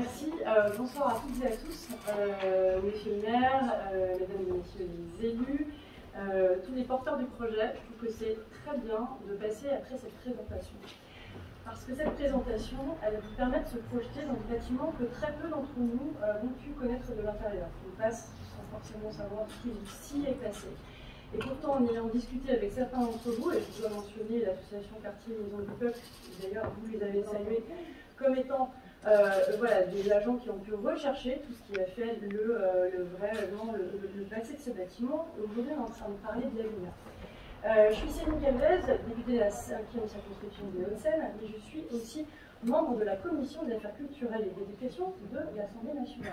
Merci. Bonsoir à toutes et à tous, monsieur le maire, mesdames et messieurs les élus, tous les porteurs du projet. Je trouve que c'est très bien de passer après cette présentation. Parce que cette présentation, elle va vous permettre de se projeter dans des bâtiments que très peu d'entre nous ont pu connaître de l'intérieur. On passe sans forcément savoir qui s'y est passé. Et pourtant, en ayant discuté avec certains d'entre vous, et je dois mentionner l'association Quartier Maison du Peuple, d'ailleurs vous les avez salués comme étant voilà, des agents qui ont pu rechercher tout ce qui a fait le passé de ce bâtiment. Aujourd'hui, on est en train de parler de l'avenir. Je suis Céline Calvez, députée de la 5e circonscription des Hauts-de-Seine, et je suis aussi membre de la Commission des affaires culturelles et d'éducation de l'Assemblée nationale.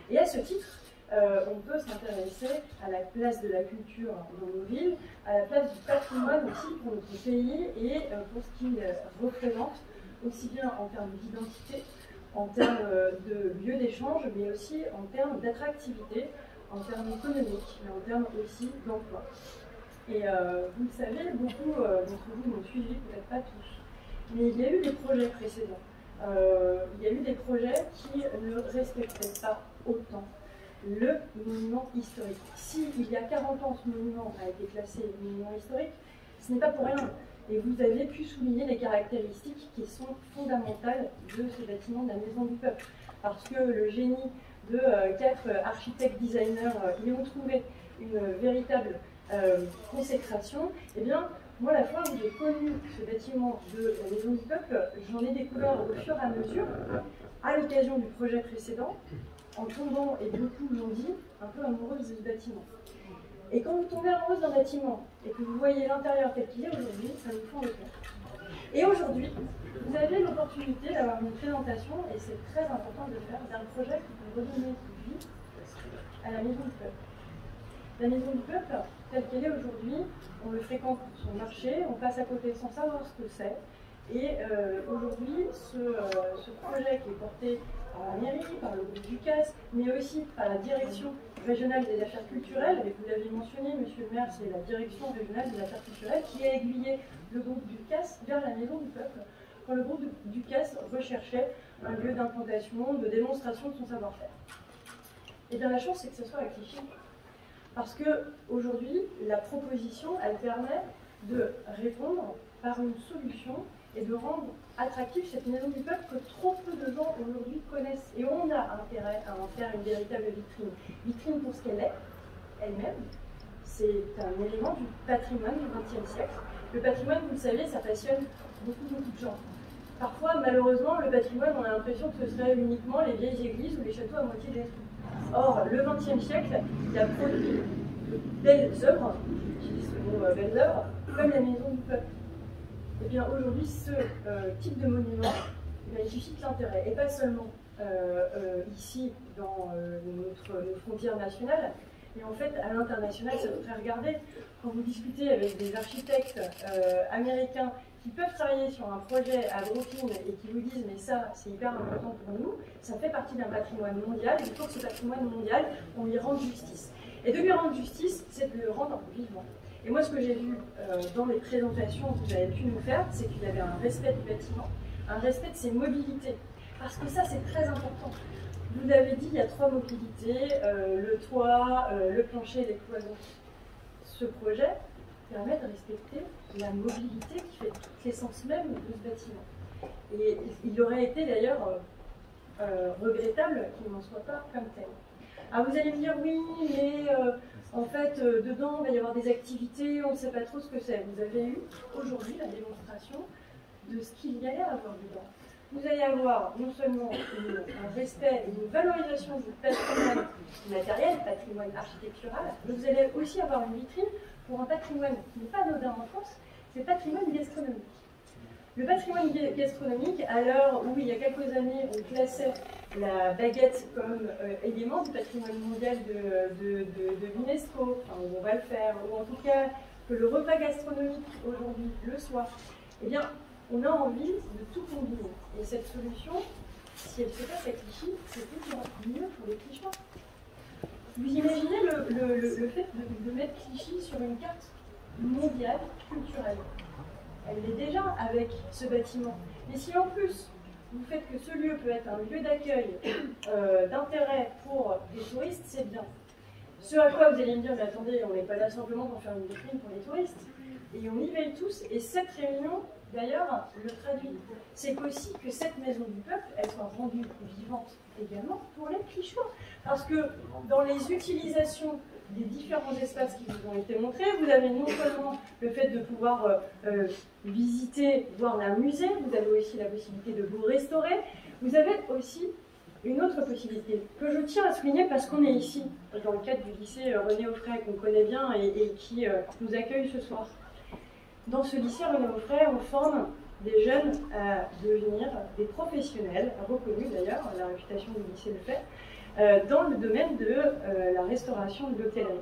Et à ce titre, on peut s'intéresser à la place de la culture dans nos villes, à la place du patrimoine aussi pour notre pays et pour ce qu'il représente, aussi bien en termes d'identité, en termes de lieu d'échange, mais aussi en termes d'attractivité, en termes économiques, mais en termes aussi d'emploi. Et vous le savez, beaucoup d'entre vous m'ont suivi, peut-être pas tous, mais il y a eu des projets précédents. Il y a eu des projets qui ne respectaient pas autant le monument historique. Si il y a 40 ans, ce monument a été classé monument historique, ce n'est pas pour rien. Et vous avez pu souligner les caractéristiques qui sont fondamentales de ce bâtiment de la Maison du Peuple. Parce que le génie de 4 architectes designers y ont trouvé une véritable consécration. Eh bien, moi, la fois où j'ai connu ce bâtiment de la Maison du Peuple, j'en ai découvert au fur et à mesure, à l'occasion du projet précédent, en tombant, et beaucoup l'ont dit, un peu amoureuse du bâtiment. Et quand vous tombez amoureuse d'un bâtiment et que vous voyez l'intérieur tel qu'il est aujourd'hui, ça vous fend le cœur. Et aujourd'hui, vous avez l'opportunité d'avoir une présentation, et c'est très important de le faire, d'un projet qui peut redonner vie à la Maison du Peuple. La Maison du Peuple, telle qu'elle est aujourd'hui, on le fréquente pour son marché, on passe à côté sans savoir ce que c'est. Et aujourd'hui, ce projet qui est porté par la mairie, par le groupe Ducasse, mais aussi par la direction régionale des affaires culturelles, et vous l'avez mentionné, monsieur le maire, c'est la direction régionale des affaires culturelles qui a aiguillé le groupe Ducasse vers la Maison du Peuple, quand le groupe Ducasse recherchait un lieu d'implantation, de démonstration de son savoir-faire. Et bien la chance, c'est que ce soit à Clichy. Parce qu'aujourd'hui, la proposition, elle permet de répondre par une solution et de rendre attractive cette Maison du Peuple que trop peu de gens aujourd'hui connaissent. Et on a intérêt à en faire une véritable vitrine. Vitrine pour ce qu'elle est, elle-même. C'est un élément du patrimoine du XXe siècle. Le patrimoine, vous le savez, ça passionne beaucoup de gens. Parfois, malheureusement, le patrimoine, on a l'impression que ce serait uniquement les vieilles églises ou les châteaux à moitié détruits. Or, le XXe siècle, il a produit de belles œuvres, j'utilise ce mot belles œuvres, comme la Maison du Peuple. Et bien aujourd'hui, ce type de monument, il suscite l'intérêt, et pas seulement ici dans nos frontières nationales, mais en fait à l'international, ça devrait regarder. Quand vous discutez avec des architectes américains qui peuvent travailler sur un projet à Brooklyn et qui vous disent mais ça c'est hyper important pour nous, ça fait partie d'un patrimoine mondial, il faut que ce patrimoine mondial, on lui rende justice. Et de lui rendre justice, c'est de le rendre vivant. Et moi, ce que j'ai vu dans les présentations que vous avez pu nous faire, c'est qu'il y avait un respect du bâtiment, un respect de ses mobilités. Parce que ça, c'est très important. Vous l'avez dit, il y a 3 mobilités, le toit, le plancher et les cloisons. Ce projet permet de respecter la mobilité qui fait toute l'essence même de ce bâtiment. Et il aurait été d'ailleurs regrettable qu'il n'en soit pas comme tel. Alors vous allez me dire, oui, mais en fait, dedans, il va y avoir des activités, on ne sait pas trop ce que c'est. Vous avez eu aujourd'hui la démonstration de ce qu'il y allait avoir dedans. Vous allez avoir non seulement un respect et une valorisation du patrimoine matériel, patrimoine architectural, mais vous allez aussi avoir une vitrine pour un patrimoine qui n'est pas anodin en France, c'est le patrimoine gastronomique. Le patrimoine gastronomique, à l'heure où il y a quelques années on classait la baguette comme élément du patrimoine mondial de l'UNESCO, enfin, on va le faire, ou en tout cas que le repas gastronomique aujourd'hui le soit, eh bien on a envie de tout combiner. Et cette solution, si elle se passe à Clichy, c'est toujours mieux pour les Clichyens. Vous imaginez le fait de mettre Clichy sur une carte mondiale culturelle. Elle l'est déjà avec ce bâtiment. Mais si en plus vous faites que ce lieu peut être un lieu d'accueil d'intérêt pour les touristes, c'est bien. Ce à quoi vous allez me dire, mais attendez, on n'est pas là simplement pour faire une vitrine pour les touristes, et on y veille tous, et cette réunion, d'ailleurs, le traduit. C'est qu'aussi que cette maison du peuple, elle soit rendue vivante également pour les Clichois. Parce que dans les utilisations des différents espaces qui vous ont été montrés, vous avez non seulement le fait de pouvoir visiter, voir un musée, vous avez aussi la possibilité de vous restaurer, vous avez aussi une autre possibilité que je tiens à souligner parce qu'on est ici, dans le cadre du lycée René Offray, qu'on connaît bien et qui nous accueille ce soir. Dans ce lycée René Offray, on forme des jeunes à devenir des professionnels, reconnus d'ailleurs, la réputation du lycée le fait, dans le domaine de la restauration de l'hôtellerie.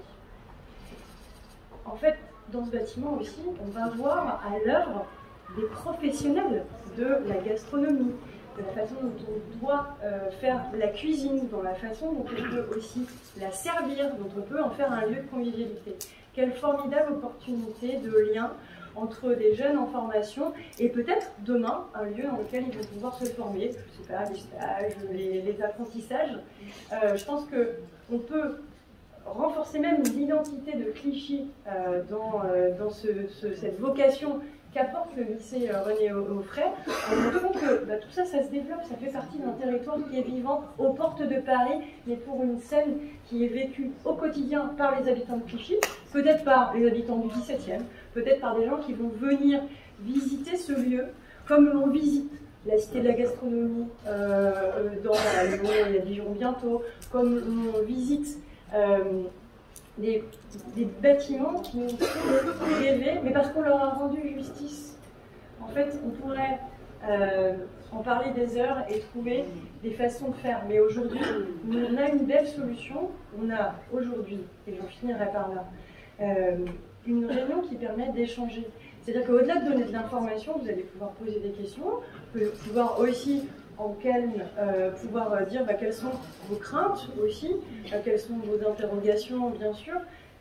En fait, dans ce bâtiment aussi, on va voir à l'œuvre des professionnels de la gastronomie, de la façon dont on doit faire la cuisine, dans la façon dont on peut aussi la servir, dont on peut en faire un lieu de convivialité. Quelle formidable opportunité de lien entre des jeunes en formation et peut-être demain un lieu dans lequel ils vont pouvoir se former, je ne sais pas, les stages, les apprentissages. Je pense qu'on peut renforcer même l'identité de Clichy dans cette vocation qu'apporte le lycée René Offray, en montrant que tout ça, ça se développe, ça fait partie d'un territoire qui est vivant aux portes de Paris, mais pour une scène qui est vécue au quotidien par les habitants de Clichy, peut-être par les habitants du 17e, peut-être par des gens qui vont venir visiter ce lieu, comme l'on visite la Cité de la Gastronomie dans Lyon, il y a Dijon bientôt, comme on visite des bâtiments qui nous font rêver, mais parce qu'on leur a rendu justice. En fait, on pourrait en parler des heures et trouver des façons de faire. Mais aujourd'hui, on a une belle solution. On a aujourd'hui, et j'en finirai par là, une réunion qui permet d'échanger. C'est-à-dire qu'au-delà de donner de l'information, vous allez pouvoir poser des questions, vous pouvez pouvoir aussi en calme, pouvoir dire quelles sont vos craintes aussi, quelles sont vos interrogations bien sûr,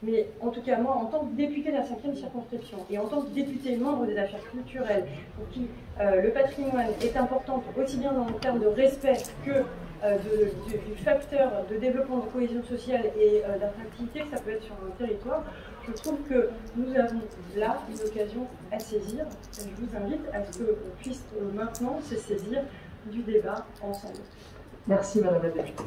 mais en tout cas moi en tant que député de la 5e circonscription et en tant que député membre des affaires culturelles pour qui le patrimoine est important aussi bien dans le terme de respect que du facteur de développement de cohésion sociale et d'attractivité que ça peut être sur un territoire, je trouve que nous avons là une occasion à saisir. Je vous invite à ce qu'on puisse maintenant se saisir du débat ensemble. Merci Madame la députée.